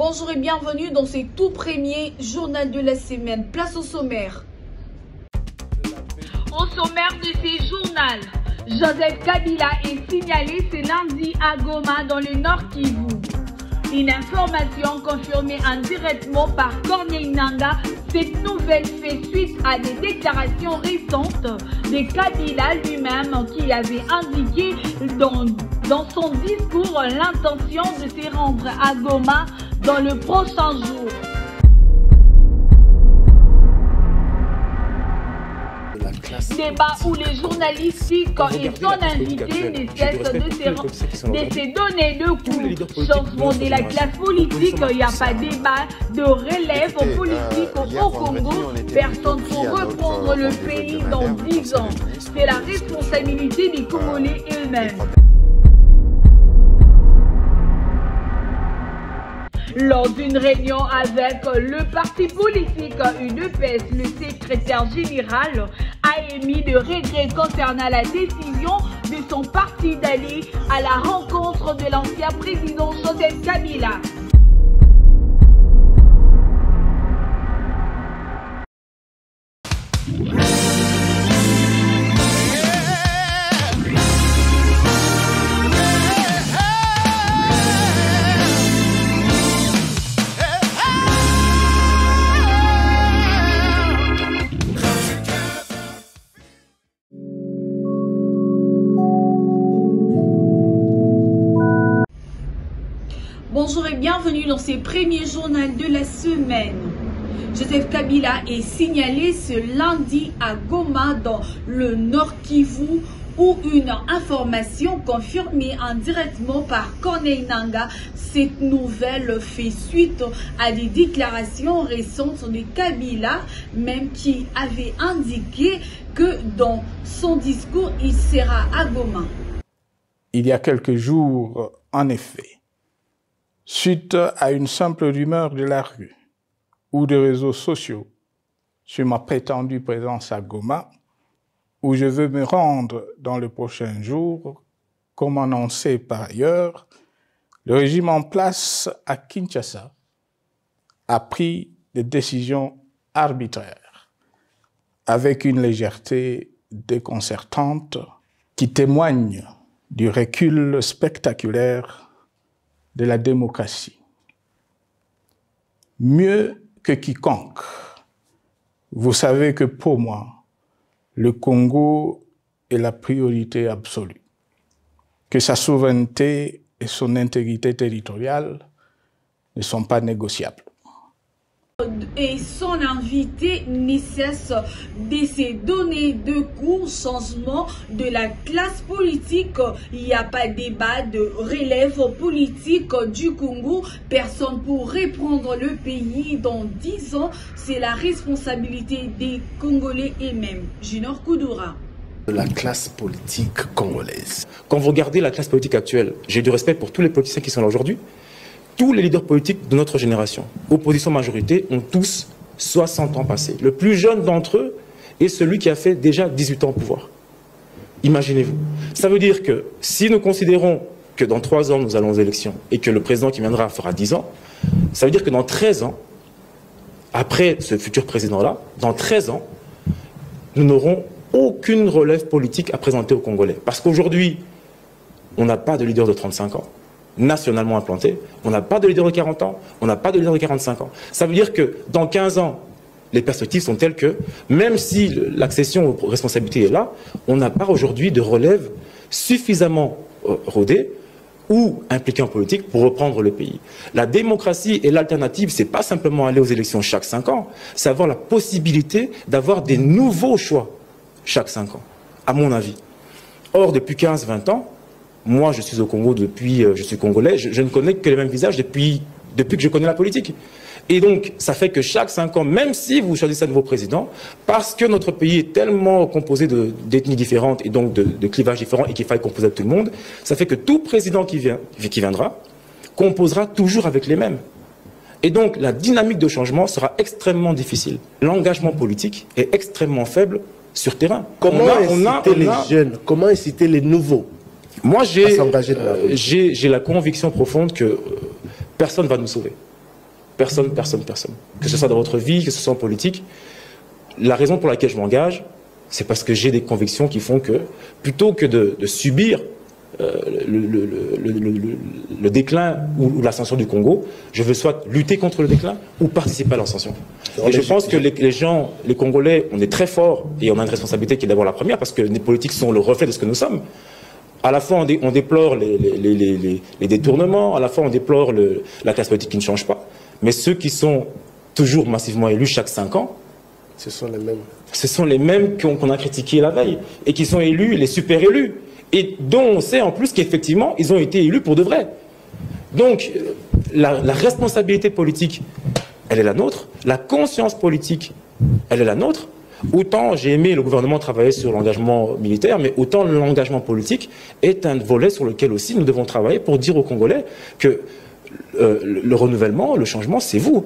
Bonjour et bienvenue dans ce tout premier journal de la semaine. Place au sommaire. Au sommaire de ce journal, Joseph Kabila est signalé ce lundi à Goma dans le Nord Kivu. Une information confirmée indirectement par Corneille Nangaa. Cette nouvelle fait suite à des déclarations récentes de Kabila lui-même qui avait indiqué dans son discours l'intention de se rendre à Goma dans le prochain jour. Débat où les journalistes et son invité ne cessent de se donner de coups. Changement de la classe politique, il n'y a pas de débat de relève politique au Congo. Personne pour reprendre le pays dans 10 ans. C'est la responsabilité des Congolais eux-mêmes. Lors d'une réunion avec le parti politique UDPS, le secrétaire général a émis de regrets concernant la décision de son parti d'aller à la rencontre de l'ancien président Joseph Kabila. Bonjour et bienvenue dans ce premier journal de la semaine. Joseph Kabila est signalé ce lundi à Goma dans le Nord Kivu où une information confirmée indirectement par Corneille Nangaa. Cette nouvelle fait suite à des déclarations récentes de Kabila, même qui avait indiqué que dans son discours, il sera à Goma. Il y a quelques jours, en effet, suite à une simple rumeur de la rue ou des réseaux sociaux sur ma prétendue présence à Goma, où je veux me rendre dans le prochain jour, comme annoncé par ailleurs, le régime en place à Kinshasa a pris des décisions arbitraires avec une légèreté déconcertante qui témoigne du recul spectaculaire de la démocratie. Mieux que quiconque, vous savez que pour moi, le Congo est la priorité absolue, que sa souveraineté et son intégrité territoriale ne sont pas négociables. Et son invité ne cesse de se donner de coups, changement de la classe politique. Il n'y a pas de débat de relève politique du Congo. Personne pour reprendre le pays dans 10 ans. C'est la responsabilité des Congolais eux-mêmes. Junior Koudoura. La classe politique congolaise. Quand vous regardez la classe politique actuelle, j'ai du respect pour tous les politiciens qui sont là aujourd'hui. Tous les leaders politiques de notre génération, opposition majorité, ont tous 60 ans passés. Le plus jeune d'entre eux est celui qui a fait déjà 18 ans au pouvoir. Imaginez-vous. Ça veut dire que si nous considérons que dans 3 ans nous allons aux élections et que le président qui viendra fera 10 ans, ça veut dire que dans 13 ans, après ce futur président-là, dans 13 ans, nous n'aurons aucune relève politique à présenter aux Congolais. Parce qu'aujourd'hui, on n'a pas de leader de 35 ans. Nationalement implanté, on n'a pas de leader de 40 ans, on n'a pas de leader de 45 ans. Ça veut dire que dans 15 ans, les perspectives sont telles que, même si l'accession aux responsabilités est là, on n'a pas aujourd'hui de relève suffisamment rodée ou impliquée en politique pour reprendre le pays. La démocratie et l'alternative, c'est pas simplement aller aux élections chaque 5 ans, c'est avoir la possibilité d'avoir des nouveaux choix chaque 5 ans, à mon avis. Or, depuis 15-20 ans, moi, je suis au Congo depuis, je suis congolais, je ne connais que les mêmes visages depuis que je connais la politique. Et donc, ça fait que chaque 5 ans, même si vous choisissez un nouveau président, parce que notre pays est tellement composé d'ethnies différentes et donc de clivages différents et qu'il faille composer avec tout le monde, ça fait que tout président qui viendra composera toujours avec les mêmes. Et donc, la dynamique de changement sera extrêmement difficile. L'engagement politique est extrêmement faible sur terrain. Comment inciter les jeunes, comment inciter les nouveaux? Moi, j'ai la conviction profonde que personne ne va nous sauver. Personne, personne, personne. Que ce soit dans votre vie, que ce soit en politique. La raison pour laquelle je m'engage, c'est parce que j'ai des convictions qui font que, plutôt que de subir le déclin ou l'ascension du Congo, je veux soit lutter contre le déclin ou participer à l'ascension. Et je pense que les gens, les Congolais, on est très forts et on a une responsabilité qui est d'abord la première parce que les politiques sont le reflet de ce que nous sommes. À la fois, on déplore les détournements, à la fois, on déplore la classe politique qui ne change pas. Mais ceux qui sont toujours massivement élus chaque 5 ans, ce sont les mêmes. Ce sont les mêmes qu'on a critiqués la veille et qui sont élus, les super élus. Et dont on sait en plus qu'effectivement, ils ont été élus pour de vrai. Donc, la responsabilité politique, elle est la nôtre. La conscience politique, elle est la nôtre. Autant j'ai aimé le gouvernement travailler sur l'engagement militaire, mais autant l'engagement politique est un volet sur lequel aussi nous devons travailler pour dire aux Congolais que le renouvellement, le changement, c'est vous.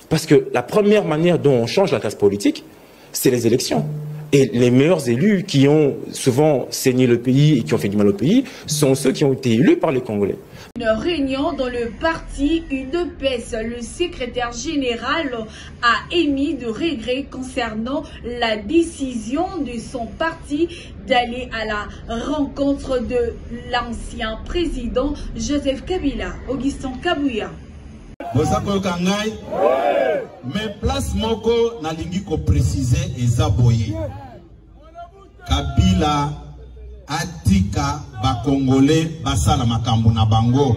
Parce que la première manière dont on change la classe politique, c'est les élections. Et les meilleurs élus qui ont souvent saigné le pays et qui ont fait du mal au pays sont ceux qui ont été élus par les Congolais. Une réunion dans le parti UDPS, le secrétaire général a émis de regrets concernant la décision de son parti d'aller à la rencontre de l'ancien président Joseph Kabila. Augustin Kabouya. Mais place moko nalingi ko préciser ezaboye. Kabila atika ba Congolais basala makambo na bango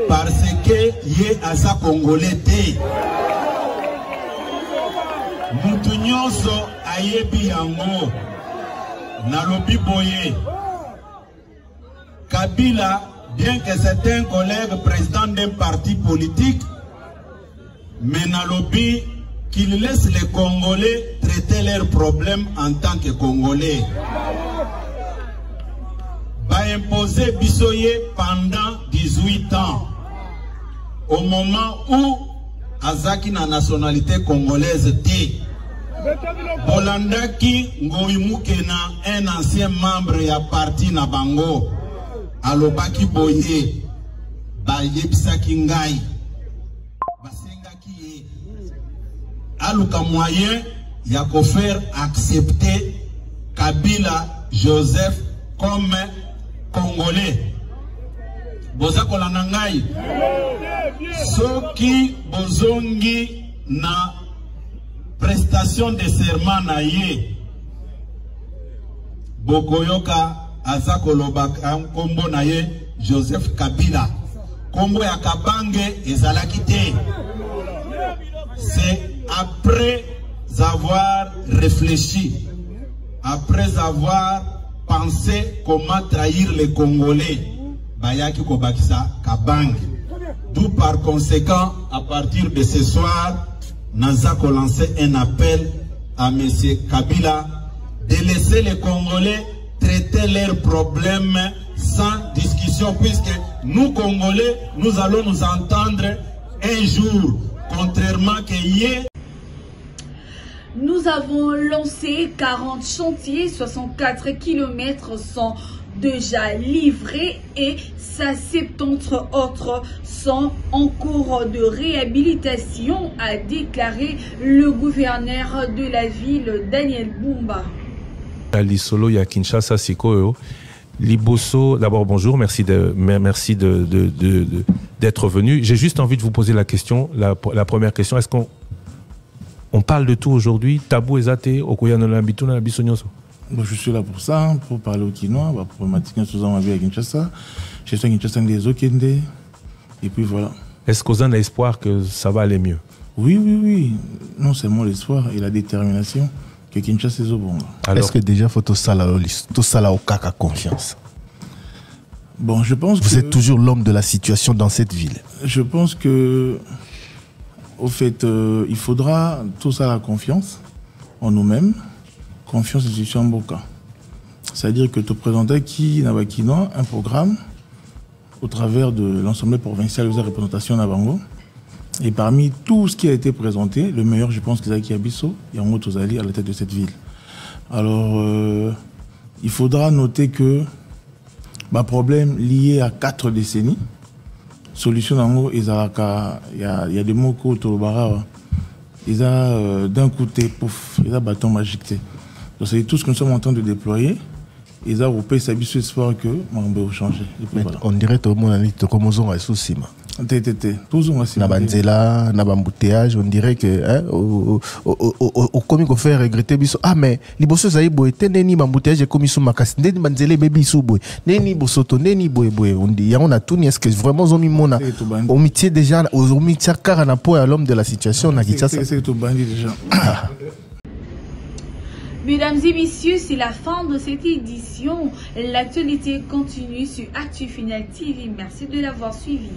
parce que ye aza Congolais te. Mutu nyonso ayebi yango nalobi boye. Kabila, bien que c'est un collègue président d'un parti politique, mais nalobi qu'il laisse les Congolais traiter leurs problèmes en tant que Congolais. Va imposer Bissoye pendant 18 ans, au moment où Azaki na nationalité congolaise T. Bolandaki Ngoimukena, un ancien membre ya parti na bango, alobaki boye, bayebisaki ngai. Aluka moyen ya ko faire accepter Kabila Joseph comme Congolais. Boza kolanda ngai. Soki bozongi na prestation de serment na ye. Bokoyoka aza kolobaka kombo na ye Joseph Kabila. Kombo ya Kabange ezalaki te. C'est après avoir réfléchi, après avoir pensé comment trahir les Congolais, Bayaki Kobakisa Kabang. D'où par conséquent, à partir de ce soir, Nazako lancé un appel à M. Kabila de laisser les Congolais traiter leurs problèmes sans discussion, puisque nous Congolais, nous allons nous entendre un jour, contrairement que hier. Nous avons lancé 40 chantiers, 64 km sont déjà livrés et 70 autres sont en cours de réhabilitation, a déclaré le gouverneur de la ville, Daniel Bumba. Lisolo ya Kinshasa Sikoyo. Liboso, d'abord bonjour, merci d'être venu. J'ai juste envie de vous poser la question, la première question, est-ce qu'on parle de tout aujourd'hui? Tabou ezate, okoyano lambitu na bisonyoso. Je suis là pour ça, pour parler au Kinois, pour problématique nous avons vu à Kinshasa. Je suis à Kinshasa des Okende, et puis voilà. Est-ce qu'on a l'espoir que ça va aller mieux? Oui, oui, oui. Non seulement l'espoir et la détermination que Kinshasa est au bon. Est-ce que déjà faut tout ça au caca confiance? Bon, je pense que vous êtes toujours l'homme de la situation dans cette ville. Je pense que, au fait, il faudra tout ça la confiance en nous-mêmes, confiance en Chamboka. C'est-à-dire que tu présentais qui n'a un programme au travers de l'Assemblée provinciale de la représentation d'Abango. Et parmi tout ce qui a été présenté, le meilleur, je pense, c'est Zaki Abisso et Ango Tozali à la tête de cette ville. Alors, il faudra noter que problème lié à 4 décennies, solution en haut, il y a des mots autour ils ont d'un côté, pouf, ils ont bâton magique. Donc c'est tout ce que nous sommes en train de déployer. Ils ont repéré sa biche espoir que on va changer. Voilà. On dirait tout le monde a dit comme on a sous Nabanzela, Nabambouteage, on dirait que au commis qu'on fait regretter biso. Ah mais les bossos ça y boy, teneni bambouteage et commis sous ma casse, neni banzele baby sous boy, neni bosoto, neni boy. On dit on a tout ni est-ce que vraiment on mis mon au métier déjà au métier car na po à l'homme de la situation na qui ça. C'est tout bandit déjà. Mesdames et messieurs, c'est la fin de cette édition. L'actualité continue sur Actu Final TV. Merci de l'avoir suivi.